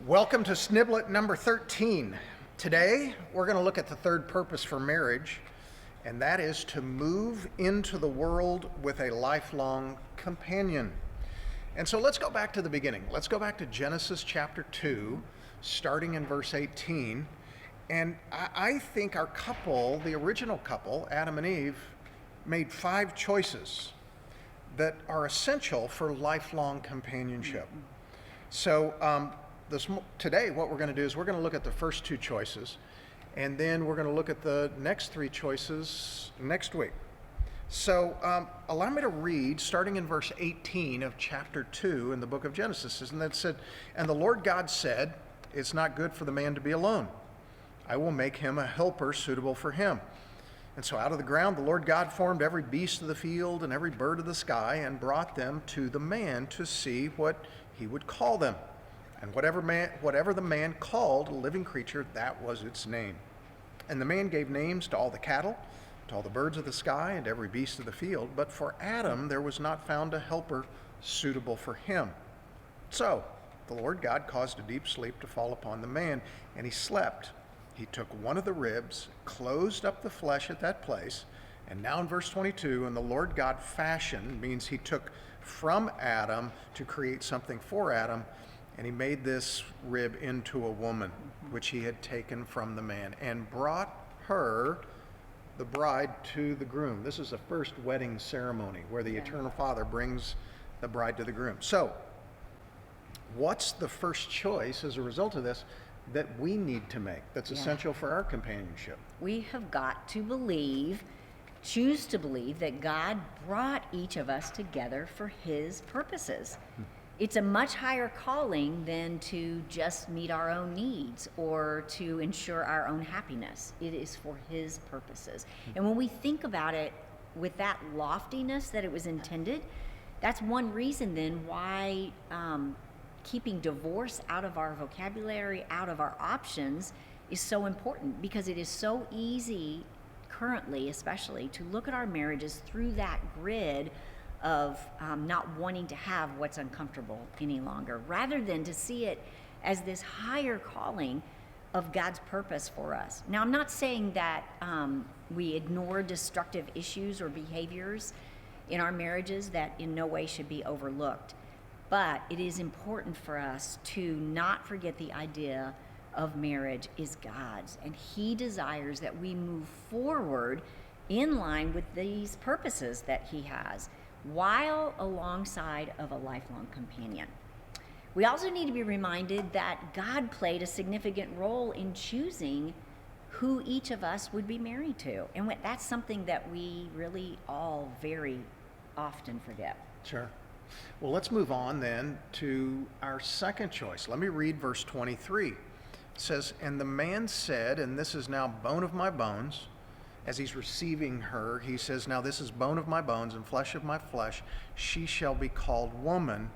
Welcome to Sniblet number 13. Today, we're going to look at the third purpose for marriage, and that is to move into the world with a lifelong companion. And so let's go back to the beginning. Let's go back to Genesis chapter 2, starting in verse 18. And I think our couple, the original couple, Adam and Eve, made 5 choices that are essential for lifelong companionship. So today what we're going to do is we're going to look at the first 2 choices, and then we're going to look at the next 3 choices next week. So allow me to read, starting in verse 18 of chapter 2 in the book of Genesis. And that said, "And the Lord God said, 'It's not good for the man to be alone. I will make him a helper suitable for him.' And so out of the ground the Lord God formed every beast of the field and every bird of the sky and brought them to the man to see what he would call them. And whatever the man called a living creature, that was its name. And the man gave names to all the cattle, to all the birds of the sky, and every beast of the field. But for Adam there was not found a helper suitable for him. So the Lord God caused a deep sleep to fall upon the man, and he slept. He took one of the ribs, closed up the flesh at that place." And now in verse 22, "And the Lord God fashioned," means he took from Adam to create something for Adam, "and he made this rib into a woman, which he had taken from the man, and brought her," the bride, "to the groom." This is the first wedding ceremony where the Eternal Father brings the bride to the groom. So, what's the first choice as a result of this that we need to make that's essential for our companionship? We have got to choose to believe that God brought each of us together for his purposes. It's a much higher calling than to just meet our own needs or to ensure our own happiness. It is for his purposes. And when we think about it with that loftiness that it was intended, that's one reason then why keeping divorce out of our vocabulary, out of our options, is so important, because it is so easy currently, especially, to look at our marriages through that grid of not wanting to have what's uncomfortable any longer, rather than to see it as this higher calling of God's purpose for us. Now, I'm not saying that we ignore destructive issues or behaviors in our marriages that in no way should be overlooked, but it is important for us to not forget the idea of marriage is God's, and he desires that we move forward in line with these purposes that he has, while alongside of a lifelong companion. We also need to be reminded that God played a significant role in choosing who each of us would be married to. And that's something that we really all very often forget. Sure. Well, let's move on then to our second choice. Let me read verse 23. It says, "And the man said," and this is now bone of my bones, as he's receiving her, he says, "Now this is bone of my bones and flesh of my flesh. She shall be called woman,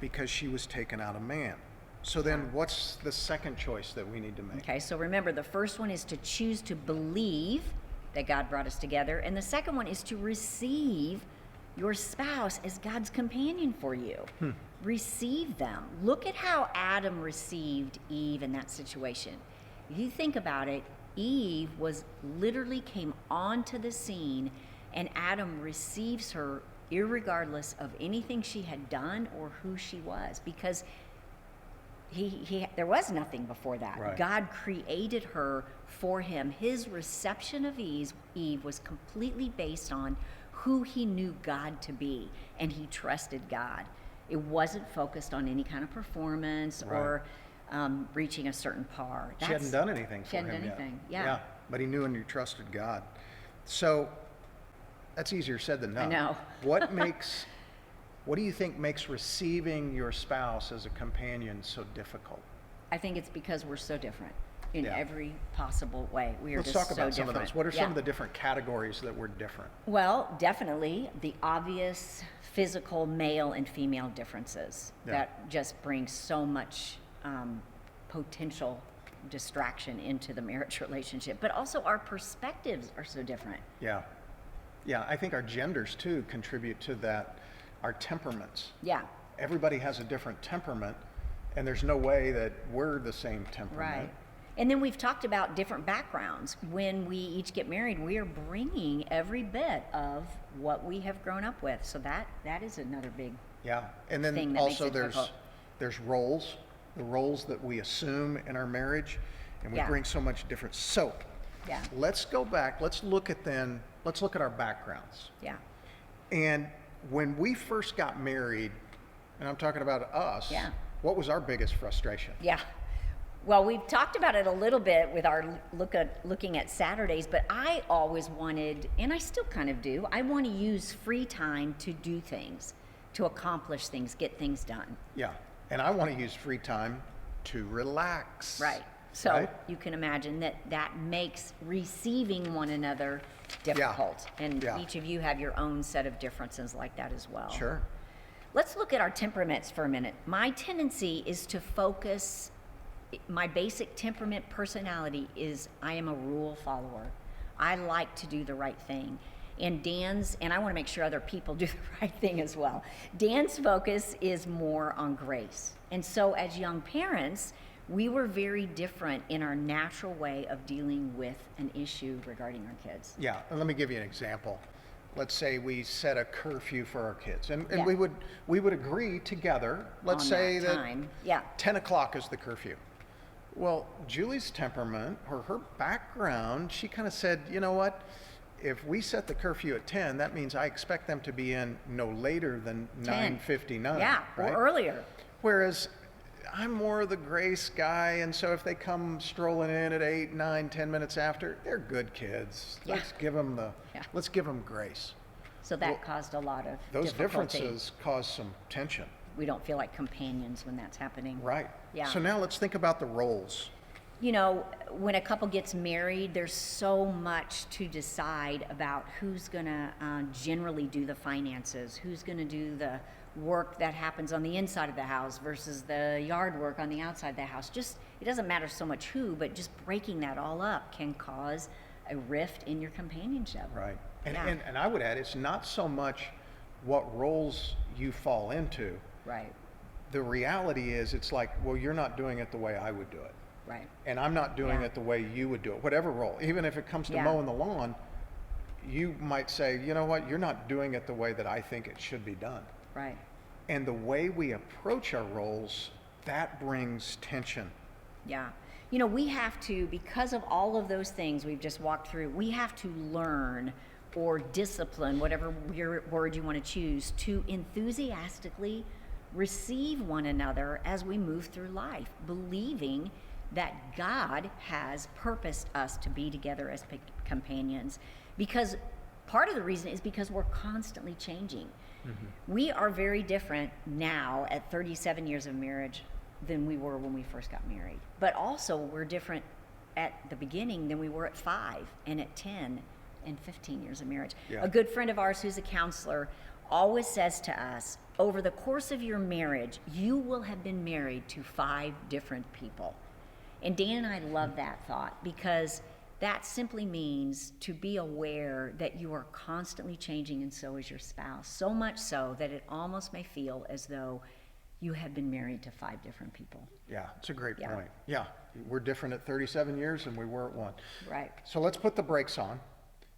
because she was taken out of man." So then what's the second choice that we need to make? Okay, so remember, the first one is to choose to believe that God brought us together, and the second one is to receive your spouse as God's companion for you. Receive them. Look at how Adam received Eve in that situation. If you think about it, Eve literally came onto the scene, and Adam receives her irregardless of anything she had done or who she was, because there was nothing before that. Right. God created her for him. His reception of Eve was completely based on who he knew God to be, and he trusted God. It wasn't focused on any kind of performance or reaching a certain par. She hadn't done anything for him yet. She hadn't done anything, yeah. But he knew and he trusted God. So that's easier said than done. I know. What do you think makes receiving your spouse as a companion so difficult? I think it's because we're so different in every possible way. Let's talk about some of those. What are some of the different categories that we're different? Well, definitely the obvious physical male and female differences that just bring so much potential distraction into the marriage relationship. But also our perspectives are so different. Yeah, I think our genders too contribute to that. Our temperaments. Yeah. Everybody has a different temperament, And there's no way that we're the same temperament. Right. And then we've talked about different backgrounds. When we each get married, we are bringing every bit of what we have grown up with. So that is another big Yeah. And then thing that also makes it difficult. there's roles, the roles that we assume in our marriage, and we Yeah. bring so much different. So Yeah. let's go back. Let's look at our backgrounds. Yeah. And when we first got married, and I'm talking about us, Yeah. what was our biggest frustration? Yeah. Well, we've talked about it a little bit with our looking at Saturdays, but I always wanted, and I still kind of do, I want to use free time to do things, to accomplish things, get things done. Yeah. And I want to use free time to relax. Right. So Right? you can imagine that makes receiving one another difficult. And Yeah. each of you have your own set of differences like that as well. Sure. Let's look at our temperaments for a minute. My tendency is to focus, my basic temperament personality is I am a rule follower. I like to do the right thing. And Dan's, and I want to make sure other people do the right thing as well. Dan's focus is more on grace. And so as young parents, we were very different in our natural way of dealing with an issue regarding our kids. Yeah. And let me give you an example. Let's say we set a curfew for our kids, and Yeah. we would agree together. Let's On say that time. Yeah. 10 o'clock is the curfew. Well, Julie's temperament or her background, she kind of said, you know what? If we set the curfew at 10, that means I expect them to be in no later than 9:59. Yeah, right? or earlier. Whereas I'm more of the grace guy, and so if they come strolling in at 8, 9, 10 minutes after, they're good kids. Yeah. Let's give them Yeah. let's give them grace. So that Well, caused a lot of Those difficulty. differences cause some tension. We don't feel like companions when that's happening. Right. Yeah. So now let's think about the roles. You know, when a couple gets married, there's so much to decide about who's going to generally do the finances, who's going to do the work that happens on the inside of the house versus the yard work on the outside of the house. Just, it doesn't matter so much who, but just breaking that all up can cause a rift in your companionship. Right. And, Yeah. and I would add, it's not so much what roles you fall into. Right, The reality is, it's like, well, you're not doing it the way I would do it. right. And I'm not doing Yeah. it the way you would do it, whatever role. Even if it comes to Yeah. mowing the lawn, you might say, you know what, you're not doing it the way that I think it should be done. Right. And the way we approach our roles, that brings tension. Yeah. You know, we have to, because of all of those things we've just walked through, we have to learn or discipline, whatever word you want to choose, to enthusiastically receive one another as we move through life, believing that God has purposed us to be together as companions. Because part of the reason is because we're constantly changing. We are very different now at 37 years of marriage than we were when we first got married. But also, we're different at the beginning than we were at 5 and at 10 and 15 years of marriage. Yeah. A good friend of ours who's a counselor always says to us, over the course of your marriage, you will have been married to 5 different people. And Dan and I love that thought because that simply means to be aware that you are constantly changing, and so is your spouse. So much so that it almost may feel as though you have been married to 5 different people. Yeah, it's a great Yeah. point. Yeah, we're different at 37 years than we were at 1. Right. So let's put the brakes on.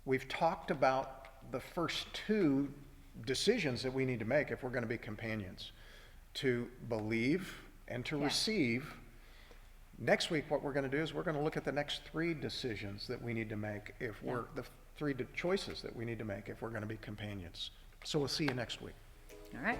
We've talked about the first 2 decisions that we need to make if we're going to be companions, to believe and to Yeah. receive. Next week, what we're going to do is we're going to look at the next 3 decisions that we need to make if we're the 3 choices that we need to make if we're going to be companions. So we'll see you next week. All right.